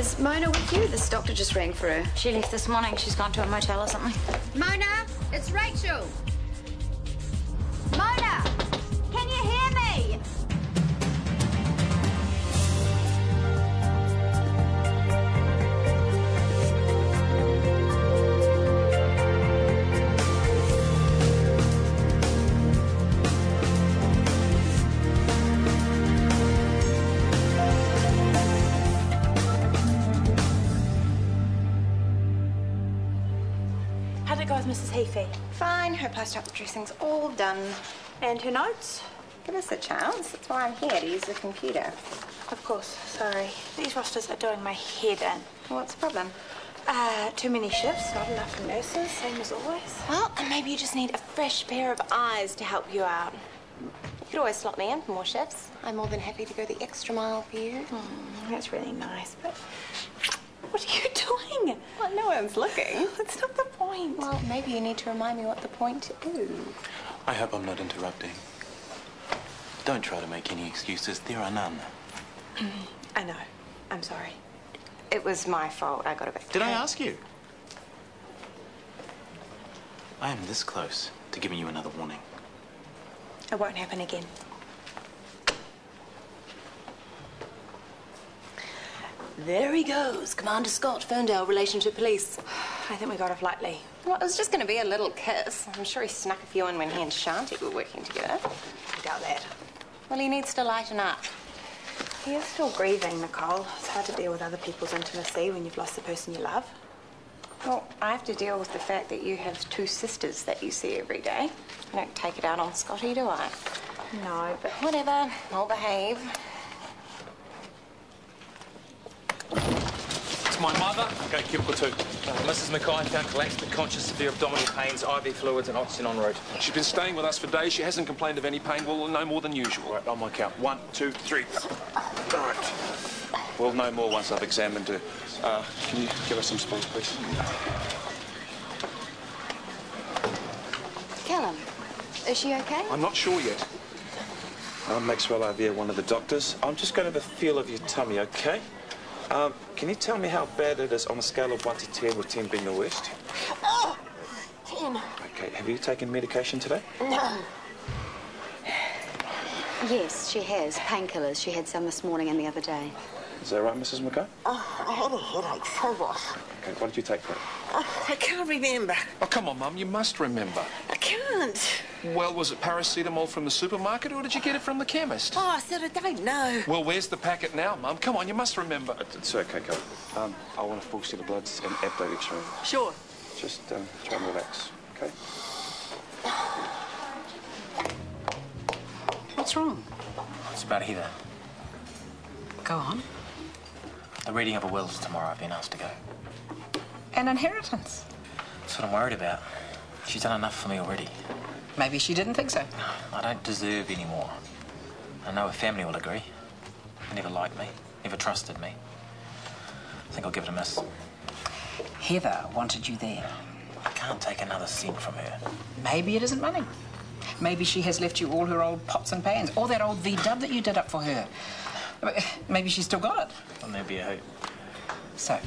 Is Mona with you? This doctor just rang for her. She left this morning. She's gone to a motel or something. Mona, it's Rachel. Mona, can you hear me? How'd it go with Mrs. Heafy? Fine, her post-op dressing's all done. And her notes? Give us a chance. That's why I'm here, to use the computer. Of course, sorry. These rosters are doing my head in. What's the problem? Too many shifts, not enough nurses, same as always. Well, maybe you just need a fresh pair of eyes to help you out. You could always slot me in for more shifts. I'm more than happy to go the extra mile for you. That's really nice, but what are you doing? Well, no one's looking. That's not the point. Well, maybe you need to remind me what the point is. I hope I'm not interrupting. Don't try to make any excuses. There are none. I know. I'm sorry. It was my fault. I got it back. Did I ask you? I am this close to giving you another warning. It won't happen again. There he goes. Commander Scott, Ferndale Relationship Police. I think we got off lightly. Well, it was just going to be a little kiss. I'm sure he snuck a few in when he and Shanti were working together. I doubt that. Well, he needs to lighten up. He is still grieving, Nicole. It's hard to deal with other people's intimacy when you've lost the person you love. Well, I have to deal with the fact that you have two sisters that you see every day. I don't take it out on Scotty, do I? No, but Whatever. I'll behave. It's my mother. Okay, cubicle 2. Mrs. Mackay found collapsed but conscious, severe abdominal pains, IV fluids and oxygen en route. She's been staying with us for days. She hasn't complained of any pain. Well, no more than usual. Right, on my count. 1, 2, 3. All right. We'll know more once I've examined her. Can you give us some space, please? Callum, is she okay? I'm not sure yet. I'm Maxwell Avia, one of the doctors. I'm just going to have a feel of your tummy, okay? Can you tell me how bad it is on a scale of 1 to 10, with 10 being the worst? Oh, 10. Okay, have you taken medication today? No. Yes, she has. Painkillers. She had some this morning and the other day. Is that right, Mrs. Mackay? Oh, I had a headache, so what? Okay, what did you take for it? Oh, I can't remember. Oh, come on, Mum, you must remember. I can't. Well, was it paracetamol from the supermarket or did you get it from the chemist? Oh, I said I don't know. Well, where's the packet now, Mum? Come on, you must remember. It's okay, Carl. I want a full set of bloods and abdo X-ray. Sure. Just try and relax, okay? What's wrong? It's about Heather. Go on. The reading of a will's tomorrow. I've been asked to go. An inheritance. That's what I'm worried about. She's done enough for me already. Maybe she didn't think so. I don't deserve any more. I know her family will agree. They never liked me, never trusted me. I think I'll give it a miss. Heather wanted you there. I can't take another cent from her. Maybe it isn't money. Maybe she has left you all her old pots and pans, all that old V-dub that you did up for her. Maybe she's still got it. Well, there'll be a hope. So,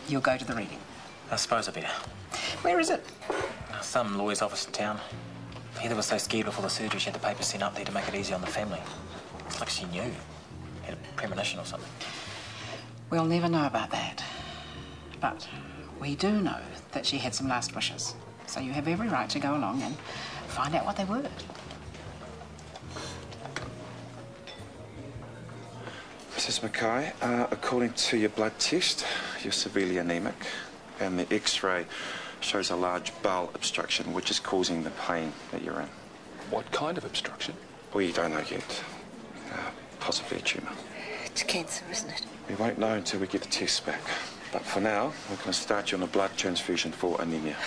you'll go to the reading. I suppose I better. Where is it? Some lawyer's office in town. Heather was so scared before the surgery she had the papers sent up there to make it easy on the family. It's like she knew. Had a premonition or something. We'll never know about that. But we do know that she had some last wishes. So you have every right to go along and find out what they were. Mrs. Mackay, according to your blood test, you're severely anemic, and the X-ray shows a large bowel obstruction, which is causing the pain that you're in. What kind of obstruction? We don't know yet. Possibly a tumour. It's cancer, isn't it? We won't know until we get the tests back. But for now, we're going to start you on a blood transfusion for anemia.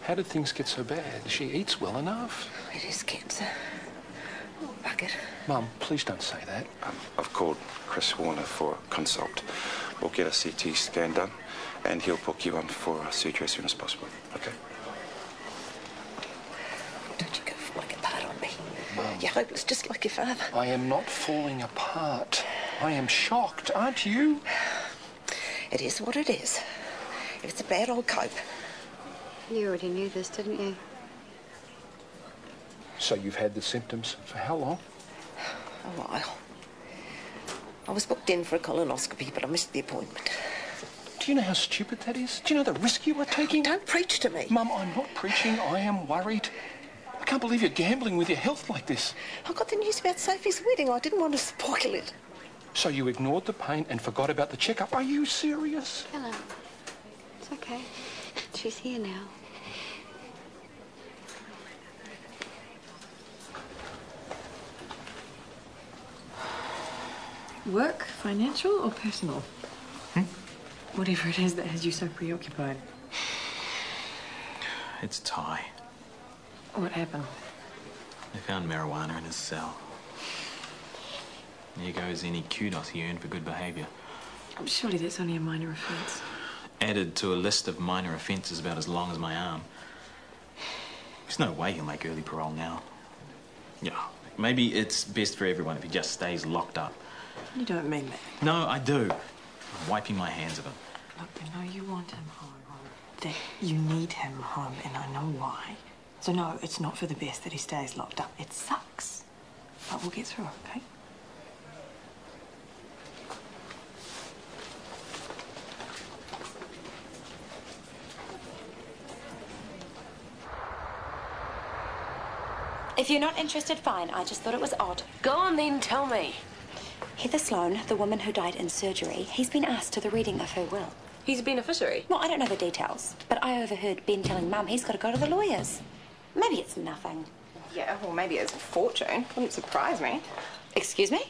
How did things get so bad? She eats well enough. It is cancer. Oh, bucket. Mum, please don't say that. I've called Chris Warner for a consult. We'll get a CT scan done, and he'll book you on for surgery as soon as possible. Okay? Don't you go falling apart on me. You're hopeless, just like your father. I am not falling apart. I am shocked, aren't you? It is what it is. If it's bad, I'll cope. You already knew this, didn't you? So you've had the symptoms for how long? A while. I was booked in for a colonoscopy, but I missed the appointment. Do you know how stupid that is? Do you know the risk you are taking? Don't preach to me. Mum, I'm not preaching. I am worried. I can't believe you're gambling with your health like this. I got the news about Sophie's wedding. I didn't want to spoil it. So you ignored the pain and forgot about the checkup. Are you serious? Hello. It's okay. She's here now. Work, financial or personal? Whatever it is that has you so preoccupied. It's Ty. What happened? They found marijuana in his cell. There goes any kudos he earned for good behaviour. Surely that's only a minor offence. Added to a list of minor offences about as long as my arm. There's no way he'll make early parole now. Yeah, maybe it's best for everyone if he just stays locked up. You don't mean that. No, I do. I'm wiping my hands of him. Look, I know you want him home. That you need him home, and I know why. So no, it's not for the best that he stays locked up. It sucks. But we'll get through it, okay? If you're not interested, fine. I just thought it was odd. Go on then, tell me. Heather Sloane, the woman who died in surgery, he's been asked to the reading of her will. He's a beneficiary? Well, I don't know the details, but I overheard Ben telling Mum he's got to go to the lawyers. Maybe it's nothing. Yeah, well, maybe it's a fortune. Wouldn't surprise me. Excuse me?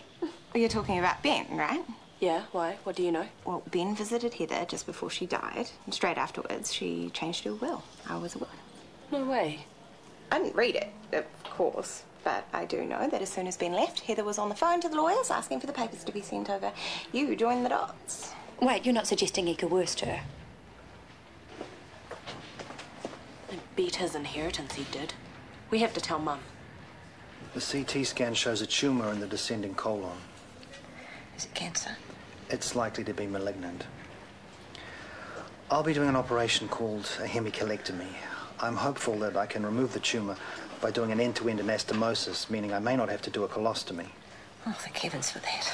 You're talking about Ben, right? Yeah, why? What do you know? Well, Ben visited Heather just before she died. And straight afterwards, she changed her will. I was aware. No way. I didn't read it, of course, but I do know that as soon as Ben left, Heather was on the phone to the lawyers asking for the papers to be sent over. You joined the dots. Wait, you're not suggesting he coerced her? And beat his inheritance, he did. We have to tell Mum. The CT scan shows a tumour in the descending colon. Is it cancer? It's likely to be malignant. I'll be doing an operation called a hemicolectomy. I'm hopeful that I can remove the tumour by doing an end-to-end anastomosis, meaning I may not have to do a colostomy. Oh, thank heavens for that.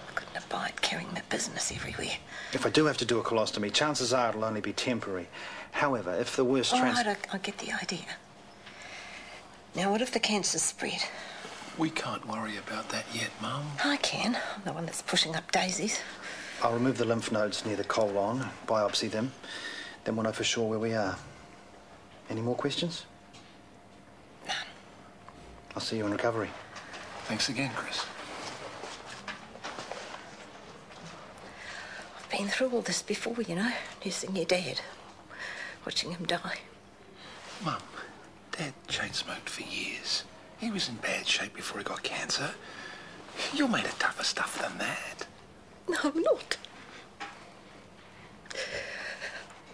I couldn't abide carrying that business everywhere. If I do have to do a colostomy, chances are it'll only be temporary. However, if the worst I get the idea. Now, what if the cancer's spread? We can't worry about that yet, Mum. I can. I'm the one that's pushing up daisies. I'll remove the lymph nodes near the colon, biopsy them, then we'll know for sure where we are. Any more questions? None. I'll see you in recovery. Thanks again, Chris. I've been through all this before, you know, nursing your dad, watching him die. Mum, Dad chain-smoked for years. He was in bad shape before he got cancer. You're made of tougher stuff than that. No, I'm not.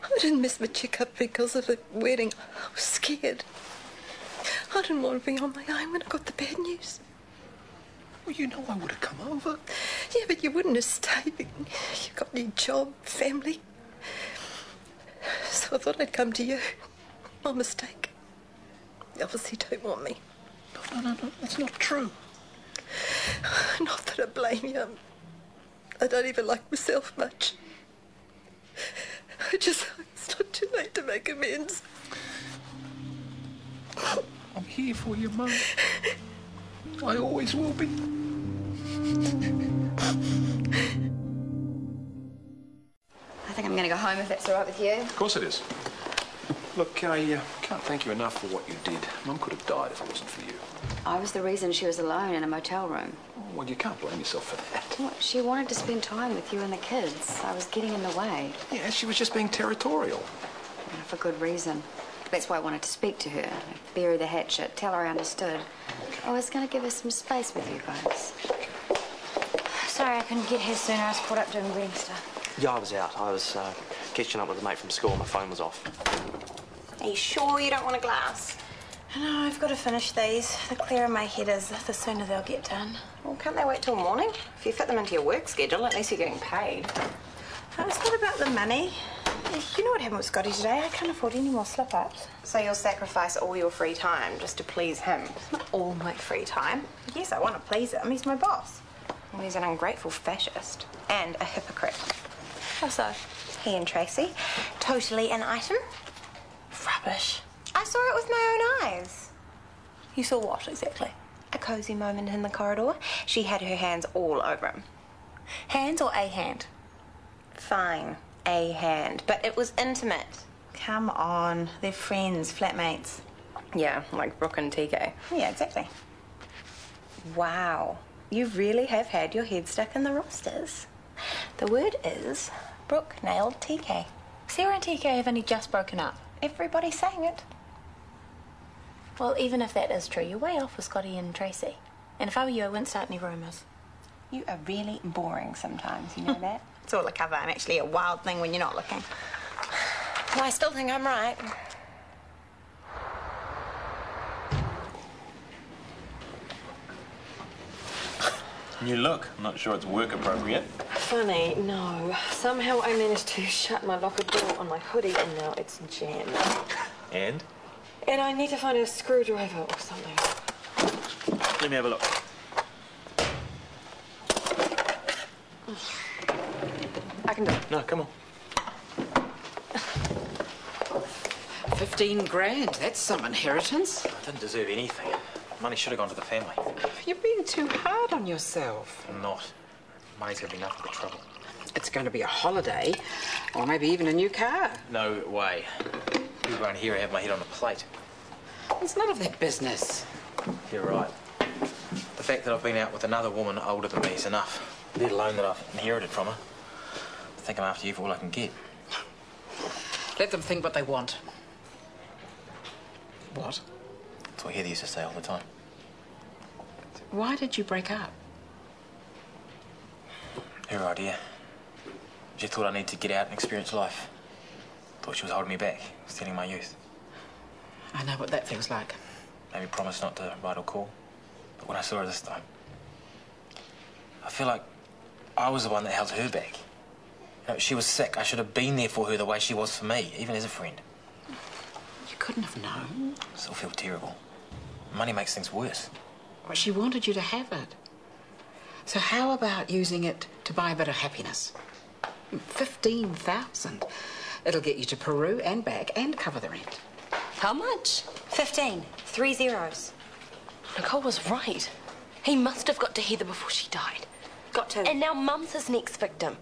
I didn't miss my checkup because of the wedding. I was scared. I didn't want to be on my own when I got the bad news. Well, you know I would have come over. Yeah, but you wouldn't have stayed. You got your job, family. So I thought I'd come to you. My mistake. You obviously don't want me. No, that's not true. Not that I blame you. I don't even like myself much. It's not too late to make amends. I'm here for you, Mum. I always will be. I think I'm going to go home if that's all right with you. Of course it is. Look, I can't thank you enough for what you did. Mum could have died if it wasn't for you. I was the reason she was alone in a motel room. Oh, well, you can't blame yourself for that. What? She wanted to spend time with you and the kids. I was getting in the way. Yeah, she was just being territorial. Yeah, for good reason. That's why I wanted to speak to her. Bury the hatchet, tell her I understood. I was going to give her some space with you guys. Sorry I couldn't get here sooner. I was caught up doing wedding stuff. Yeah, I was out. I was catching up with a mate from school. My phone was off. Are you sure you don't want a glass? No, I've got to finish these. The clearer my head is, the sooner they'll get done. Well, can't they wait till morning? If you fit them into your work schedule, at least you're getting paid. It's not about the money. You know what happened with Scotty today? I can't afford any more slip-ups. So you'll sacrifice all your free time just to please him? It's not all my free time. Yes, I want to please him. He's my boss. Well, he's an ungrateful fascist and a hypocrite. How so? He and Tracy. Totally an item. Rubbish. I saw it with my own eyes. You saw what, exactly? A cosy moment in the corridor. She had her hands all over him. Hands or a hand? Fine, a hand. But it was intimate. Come on. They're friends, flatmates. Yeah, like Brooke and TK. Yeah, exactly. Wow. You really have had your head stuck in the rosters. The word is Brooke nailed TK. Sarah and TK have only just broken up. Everybody's saying it. Well, even if that is true, you're way off with Scotty and Tracy. And if I were you, I wouldn't start any rumours. You are really boring sometimes, you know that? It's all a cover. I'm actually a wild thing when you're not looking. Well, I still think I'm right. New look. I'm not sure it's work appropriate. Funny, no. Somehow I managed to shut my locker door on my hoodie and now it's jammed. And? And I need to find a screwdriver or something. Let me have a look. I can do it. No, come on. 15 grand, that's some inheritance. I didn't deserve anything. Money should have gone to the family. You're being too hard on yourself. I'm not. Money's gonna be nothing but trouble. It's going to be a holiday, or maybe even a new car. No way. People around here have my head on a plate. It's none of their business. You're right. The fact that I've been out with another woman older than me is enough, let alone that I've inherited from her. I think I'm after you for all I can get. Let them think what they want. What? That's what Heather used to say all the time. Why did you break up? Her idea. She thought I needed to get out and experience life. Thought she was holding me back, stealing my youth. I know what that feels like. Made me promise not to write or call. But when I saw her this time, I feel like I was the one that held her back. You know, she was sick. I should have been there for her the way she was for me, even as a friend. You couldn't have known. I still feel terrible. Money makes things worse. Well, she wanted you to have it. So how about using it to buy a bit of happiness? 15,000. It'll get you to Peru and back and cover the rent. How much? 15. 3 zeros. Nicole was right. He must have got to Heather before she died. Got to. And now Mum's his next victim.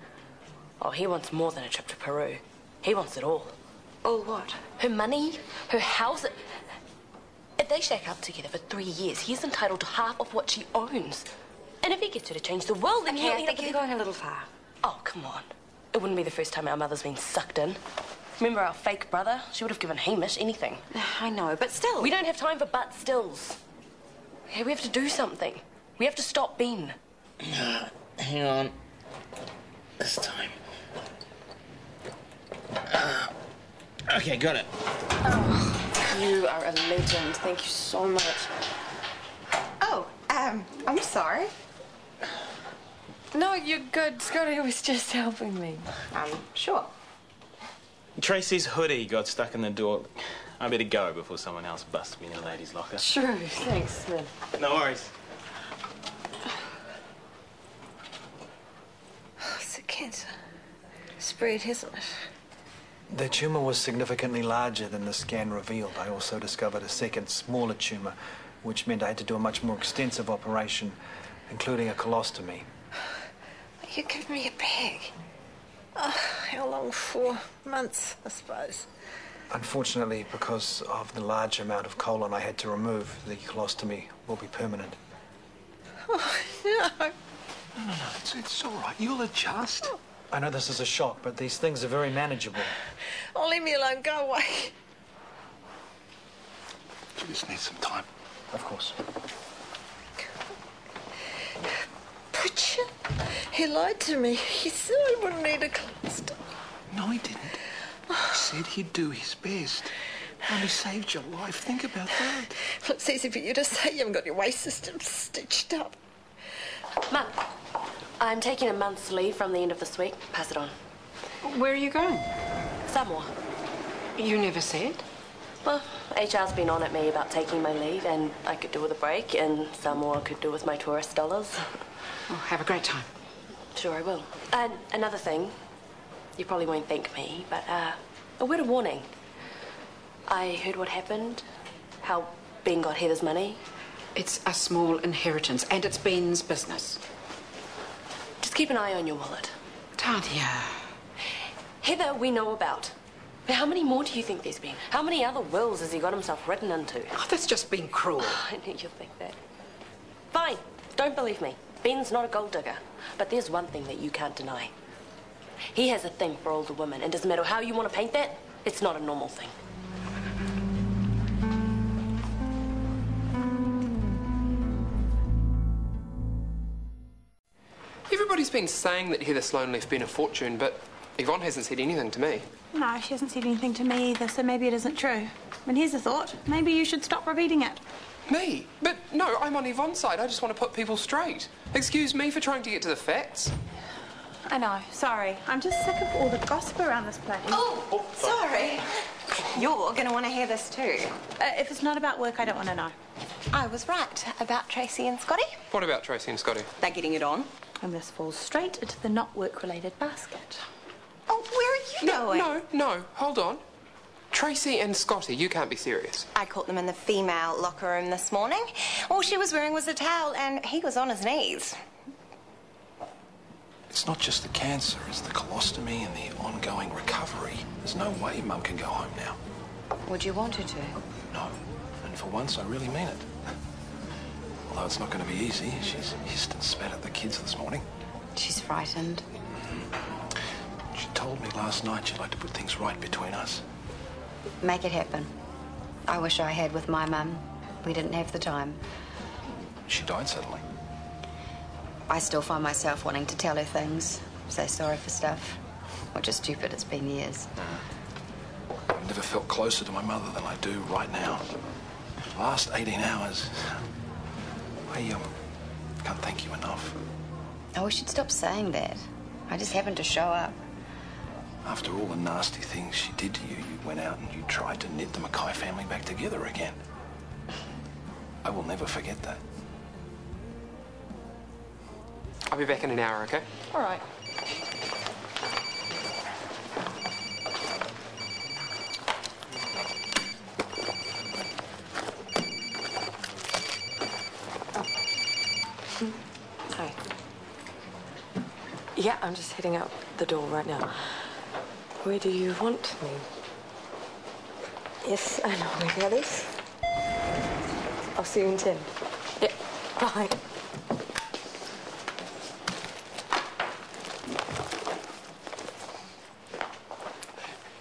Oh, he wants more than a trip to Peru. He wants it all. All what? Her money, her house. If they shack up together for 3 years, he's entitled to half of what she owns. And if he gets her to change the world, then Okay, he'll I end think up you're with... going a little far. Oh, come on. It wouldn't be the first time our mother's been sucked in. Remember our fake brother? She would have given Hamish anything. I know, but still. We don't have time for but stills. Okay, we have to do something. We have to stop Ben. Hang on. This time. Okay, got it. Oh, you are a legend. Thank you so much. Oh, I'm sorry. No, you're good. Scotty was just helping me. Sure. Tracy's hoodie got stuck in the door. I better go before someone else busts me in a lady's locker. Sure, thanks, Smith. No worries. It's a cancer spread, hasn't it? The tumour was significantly larger than the scan revealed. I also discovered a second, smaller tumour, which meant I had to do a much more extensive operation, including a colostomy. You give me a bag. Oh, how long for? Months, I suppose. Unfortunately, because of the large amount of colon I had to remove, the colostomy will be permanent. Oh, no. No, it's all right. You'll adjust. I know this is a shock, but these things are very manageable. Oh, leave me alone. Go away. You just need some time. Of course. Butcher, he lied to me. He said I wouldn't need a colostomy. No, he didn't. He said he'd do his best. Only saved your life. Think about that. Well, it's easy for you to say. You haven't got your waist system stitched up. Mum, I'm taking a month's leave from the end of this week. Pass it on. Where are you going? Samoa. You never said. Well, HR's been on at me about taking my leave, and I could do with a break, and Samoa could do with my tourist dollars. Oh, have a great time. Sure, I will. And another thing, you probably won't thank me, but a word of warning. I heard what happened, how Ben got Heather's money. It's a small inheritance, and it's Ben's business. Just keep an eye on your wallet. Tanya. Heather, we know about. But how many more do you think there's been? How many other wills has he got himself written into? Oh, that's just being cruel. I knew you'd think that. Fine, don't believe me. Ben's not a gold digger. But there's one thing that you can't deny. He has a thing for older women, and doesn't matter how you want to paint that, it's not a normal thing. Everybody's been saying that Heather Sloane left Ben a fortune, but Yvonne hasn't said anything to me. No, she hasn't said anything to me either, so maybe it isn't true. And here's a thought. Maybe you should stop repeating it. Me? But no, I'm on Yvonne's side. I just want to put people straight. Excuse me for trying to get to the facts. I know, sorry. I'm just sick of all the gossip around this place. Oh, sorry. You're going to want to hear this too. If it's not about work, I don't want to know. I was right about Tracy and Scotty. What about Tracy and Scotty? They're getting it on. And this falls straight into the not work-related basket. Oh, where are you going? No, hold on. Tracy and Scotty, you can't be serious. I caught them in the female locker room this morning. All she was wearing was a towel and he was on his knees. It's not just the cancer, it's the colostomy and the ongoing recovery. There's no way Mum can go home now. Would you want her to? No. And for once, I really mean it. Although it's not going to be easy. She's hissed and spat at the kids this morning. She's frightened. She told me last night she'd like to put things right between us. Make it happen. I wish I had with my mum. We didn't have the time. She died suddenly. I still find myself wanting to tell her things, say sorry for stuff, which is stupid. It's been years. I've never felt closer to my mother than I do right now. The last 18 hours, I can't thank you enough. Oh, we should stop saying that. I just happened to show up. After all the nasty things she did to you, you went out and you tried to knit the Mackay family back together again. I will never forget that. I'll be back in an hour, okay? All right. Hi. Yeah, I'm just heading out the door right now. Where do you want me? Yes, I know where that is. I'll see you in 10. Yeah, bye.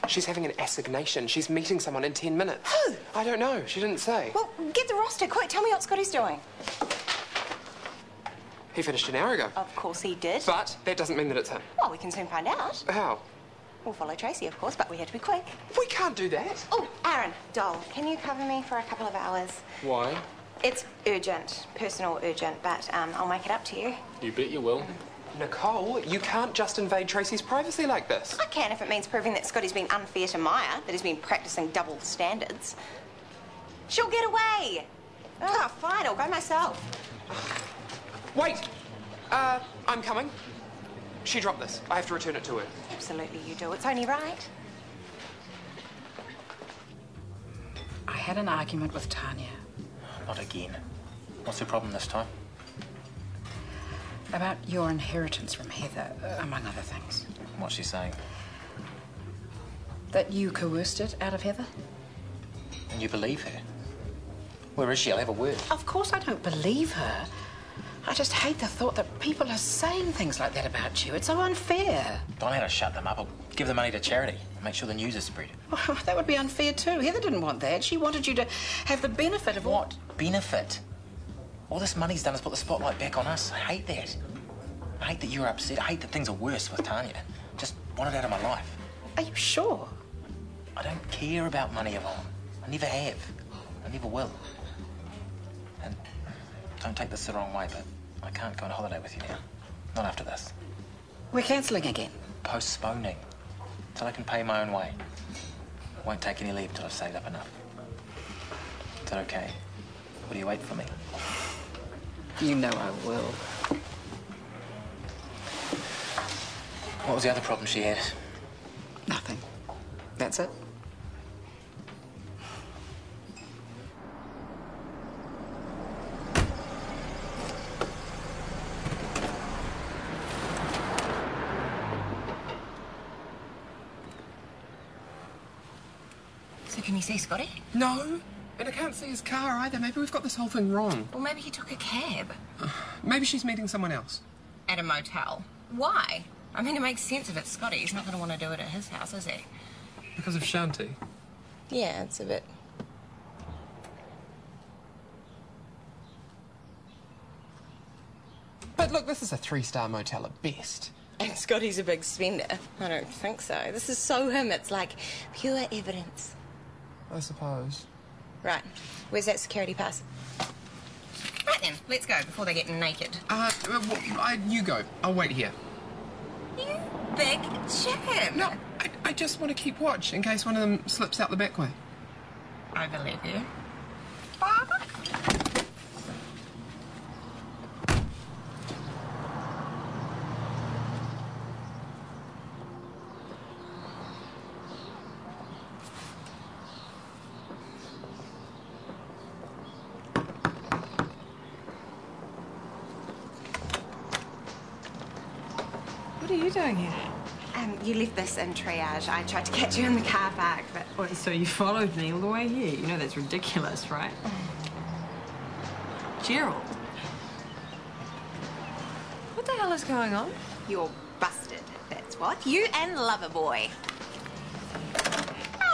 She's having an assignation. She's meeting someone in 10 minutes. Who? I don't know. She didn't say. Well, get the roster quick. Tell me what Scotty's doing. He finished an hour ago. Of course he did. But that doesn't mean that it's him. Well, we can soon find out. How? We'll follow Tracy, of course, but we have to be quick. We can't do that. Oh, Aaron, doll, can you cover me for a couple of hours? Why? It's urgent, personal urgent, but I'll make it up to you. You bet you will. Nicole, you can't just invade Tracy's privacy like this. I can if it means proving that Scotty's been unfair to Maya, that he's been practicing double standards. She'll get away. Oh, fine, I'll go myself. Wait! I'm coming. She dropped this. I have to return it to her. Absolutely you do. It's only right. I had an argument with Tanya. Not again. What's the problem this time? About your inheritance from Heather, among other things. What's she saying? That you coerced it out of Heather? And you believe her? Where is she? I'll have a word. Of course I don't believe her. I just hate the thought that people are saying things like that about you. It's so unfair. Don't let her shut them up. I'll give the money to charity. Make sure the news is spread. Well, that would be unfair too. Heather didn't want that. She wanted you to have the benefit of what benefit? All this money's done is put the spotlight back on us. I hate that. I hate that you're upset. I hate that things are worse with Tanya. Just want it out of my life. Are you sure? I don't care about money, Yvonne. I never have. I never will. And don't take this the wrong way, but I can't go on holiday with you now. Not after this. We're cancelling again. Postponing. till I can pay my own way. I won't take any leave till I've saved up enough. Is that okay? Will you wait for me? You know I will. What was the other problem she had? Nothing. That's it. So can you see Scotty? No, and I can't see his car either. Maybe we've got this whole thing wrong. Well, maybe he took a cab. Maybe she's meeting someone else. At a motel. Why? I mean, it makes sense if it's Scotty. He's not going to want to do it at his house, is he? Because of Shanti. Yeah, it's a bit... But look, this is a 3-star motel at best. And Scotty's a big spender. I don't think so. This is so him. It's like pure evidence. I suppose. Right. Where's that security pass? Right then, let's go before they get naked. You go. I'll wait here. You big chicken. No, I just want to keep watch in case one of them slips out the back way. I believe you. What are you doing here? You left this in triage. I tried to catch you in the car park, but... Wait, so you followed me all the way here? You know that's ridiculous, right? Gerald. What the hell is going on? You're busted, that's what. You and Loverboy.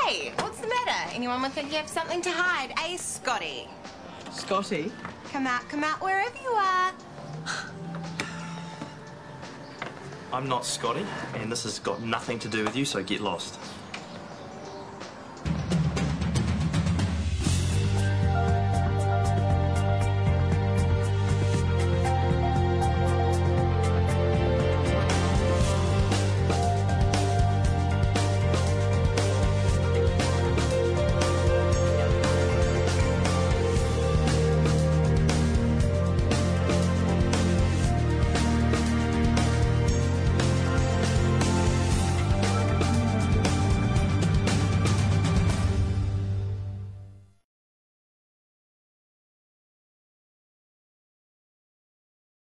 Hey, what's the matter? Anyone would think you have something to hide, eh, Scotty? Scotty? Come out wherever you are. I'm not Scotty, and this has got nothing to do with you, so get lost.